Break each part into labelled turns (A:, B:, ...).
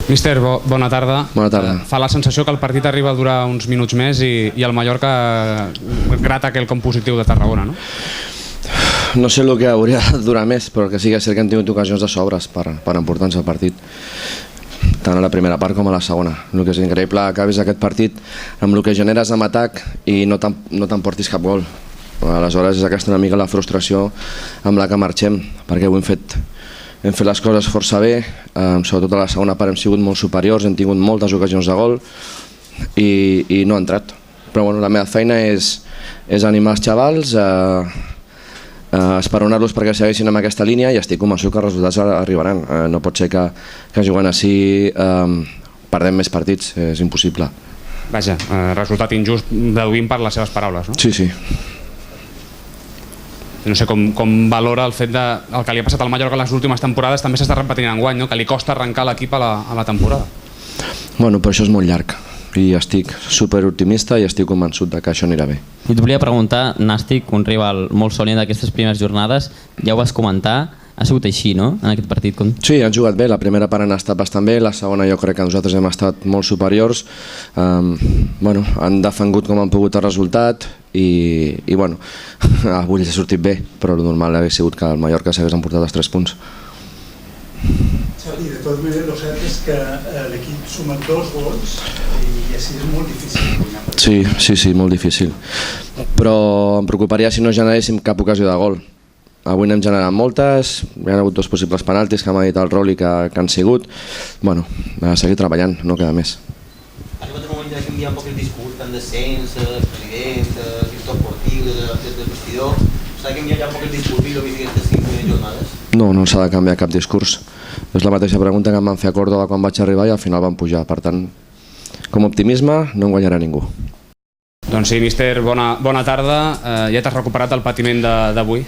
A: Míster, bona tarda.
B: Bona tarda.
A: Fa la sensació que el partit arriba a durar uns minuts més i el Mallorca grata aquell com positiu de Tarragona, no?
B: No sé el que hauria de durar més, però el que sí que és cert que hem tingut ocasions de sobres per emportar-nos el partit, tant a la primera part com a la segona. El que és increïble que acabis aquest partit amb el que generes amb atac i no t'emportis cap gol. Aleshores és aquesta una mica la frustració amb la que marxem, perquè ho hem fet les coses força bé, sobretot a la segona part hem sigut molt superiors, hem tingut moltes ocasions de gol i no ha entrat. Però bueno, la meva feina és animar els xavals, esperonar-los perquè segueixin amb aquesta línia i estic convençut que els resultats arribaran. No pot ser que jugant així perdem més partits, és impossible.
A: Vaja, resultat injust, deduïm per les seves paraules, no?
B: Sí, sí.
A: No sé com valora el fet el que li ha passat al Mallorca en les últimes temporades, també s'està repetint enguany, no? Que li costa arrencar l'equip a la temporada.
B: Bueno, però això és molt llarg i estic superoptimista i estic convençut que això anirà bé.
C: I et volia preguntar, Nàstic, un rival molt sòlid d'aquestes primeres jornades, ja ho vas comentar, ha sigut així, no?, en aquest partit?
B: Sí, han jugat bé, la primera part han estat bastant bé, la segona jo crec que nosaltres hem estat molt superiors, han defengut com han pogut el resultat i bueno, avui els ha sortit bé, però el normal hauria sigut que el Mallorca s'hagués emportat els 3 punts.
D: I de totes maneres, el cert és que l'equip suma 2 gols i així és molt difícil.
B: Sí, molt difícil. Però em preocuparia si no generéssim cap ocasió de gol. Avui n'hem generat moltes, hi ha hagut 2 possibles penaltis que m'ha dit el Roli que han sigut. Bueno, a seguir treballant, no queda més.
E: Ha arribat el moment de canviar un poc el discurs, tant d'ascens, president, director esportiu, del vestidor. S'ha de canviar ja un poc el discurs i el que aquestes 5 jornades?
B: No s'ha de canviar cap discurs. És la mateixa pregunta que em van fer a Córdoba quan vaig arribar i al final van pujar. Per tant, com a optimisme no en guanyarà ningú.
A: Doncs sí, míster, bona tarda. Ja t'has recuperat el patiment d'avui?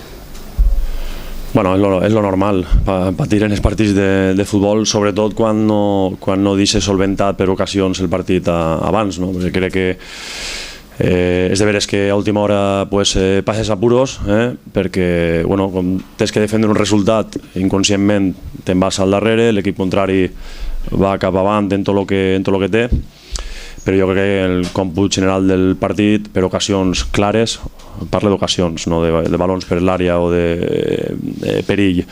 F: Bueno, és lo normal, patir en els partits de futbol, sobretot quan no deixes solventat per ocasions el partit abans, no? Perquè crec que és de veres que a última hora passes apuros, perquè com tens que defendre un resultat, inconscientment te'n vas al darrere, l'equip contrari va cap avant en tot el que té, però jo crec que el còmput general del partit, per ocasions clares, parla d'ocasions, no de balons per l'àrea o de perill,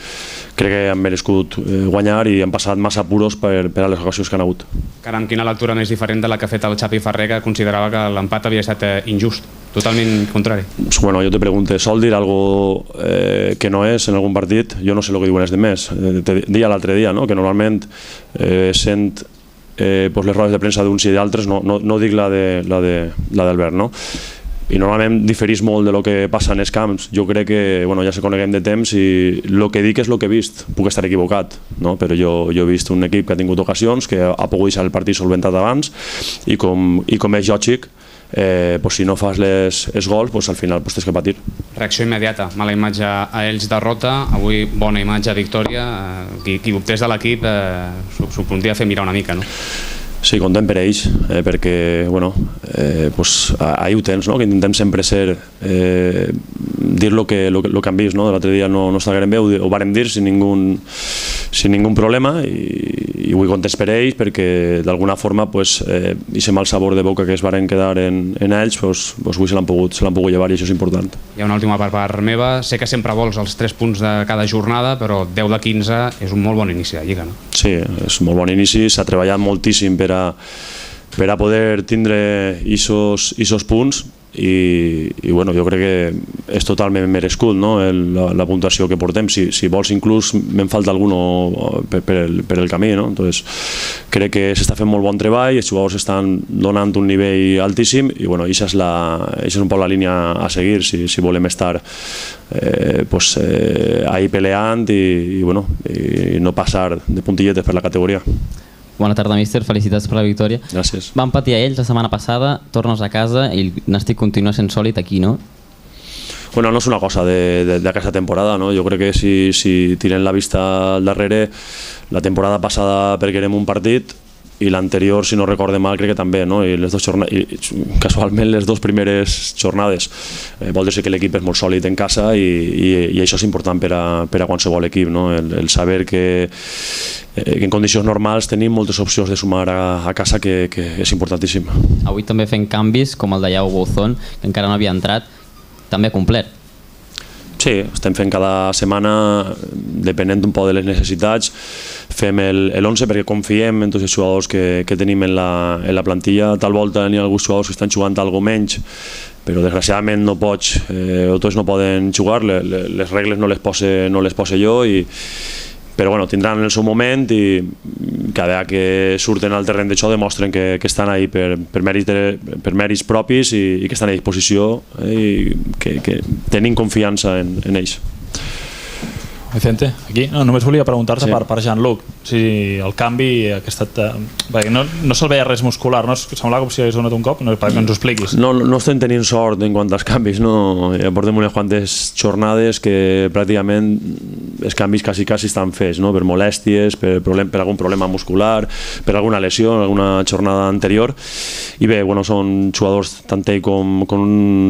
F: crec que han merescut guanyar i han passat massa apuros per a les ocasions que han hagut.
A: Caram, quina lectura més diferent de la que ha fet el Xavi Ferrer, que considerava que l'empat havia estat injust, totalment contrari.
F: Bueno, jo te pregunto, sol dir algo que no és en algun partit? Jo no sé el que diuen els demés. Te deia l'altre dia que normalment sent les rodes de premsa d'uns i d'altres, no dic la d'Albert, no? I normalment diferís molt de lo que passa en els camps. Jo crec que ja se coneguem de temps i el que dic és el que he vist. Puc estar equivocat, però jo he vist un equip que ha tingut ocasions, que ha pogut deixar el partit solventat abans i com és lògic, si no fas els gols, al final tens que patir.
A: Reacció immediata, mala imatge a ells derrota, avui bona imatge a victòria, qui optés de l'equip s'ho podria fer mirar una mica, no?
F: Sí, content per ells, perquè ahí ho tens, que intentem sempre dir el que han vist. L'altre dia no estaguem bé, ho vàrem dir sin ningú problema i vull contents per ells perquè d'alguna forma aquest mal sabor de boca que es varen quedar en ells avui se l'han pogut llevar i això és important.
A: Hi ha una última part meva, sé que sempre vols els 3 punts de cada jornada, però 10 de 15 és un molt bon inici de Lliga, no?
F: Sí, és un molt bon inici, s'ha treballat moltíssim per a poder tindre aquests punts i jo crec que és totalment merescut la puntuació que portem. Si vols inclús me'n falta algun per el camí, entonces crec que s'està fent molt bon treball, els jugadors estan donant un nivell altíssim i això és un poc la línia a seguir si volem estar ahí peleant i no passar de puntilletes per la categoria.
C: Bona tarda, míster. Felicitats per la victòria.
F: Gràcies.
C: Van patir a ells la setmana passada, tornes a casa i el Nàstic continua sent sòlid aquí, no?
F: No és una cosa d'aquesta temporada, no? Jo crec que si tirem la vista al darrere, la temporada passada perguérem un partit i l'anterior, si no recorde mal, crec que també, no? I casualment les dues primeres jornades vol dir que l'equip és molt sòlid en casa i això és important per a qualsevol equip, no? El saber que en condicions normals tenim moltes opcions de sumar a casa que és importantíssim.
C: Avui també fent canvis com el de Iago Bouzón, que encara no havia entrat, també complet.
F: Sí, estem fent cada setmana, depenent un poc de les necessitats, fem l'11 perquè confiem en tots els jugadors que tenim en la plantilla. Tal volta n'hi ha alguns jugadors que estan jugant algo menys, però desgraciadament no pots, o tots no poden jugar, les regles no les pose jo, però bueno, tindran el seu moment i cada vegada que surten al terreny d'això demostren que estan ahí per mèrits propis i que estan a disposició i que tenim confiança en ells.
G: Vicente, aquí només volia preguntar-te per Jean-Luc si el canvi ha estat... perquè no se'l veia res muscular, no? Semblava com si hagués donat un cop, perquè ens ho expliquis.
F: No estem tenint sort en quant als canvis, no? Ja portem unes quantes jornades que pràcticament els canvis quasi estan fets, no? Per molèsties, per algun problema muscular, per alguna lesió, alguna jornada anterior. I bé, són jugadors tant ell com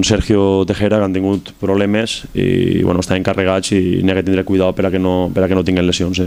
F: Sergio Tejera que han tingut problemes i estan encarregats i n'hi ha que tindre cuidado per a que no tinguin lesions.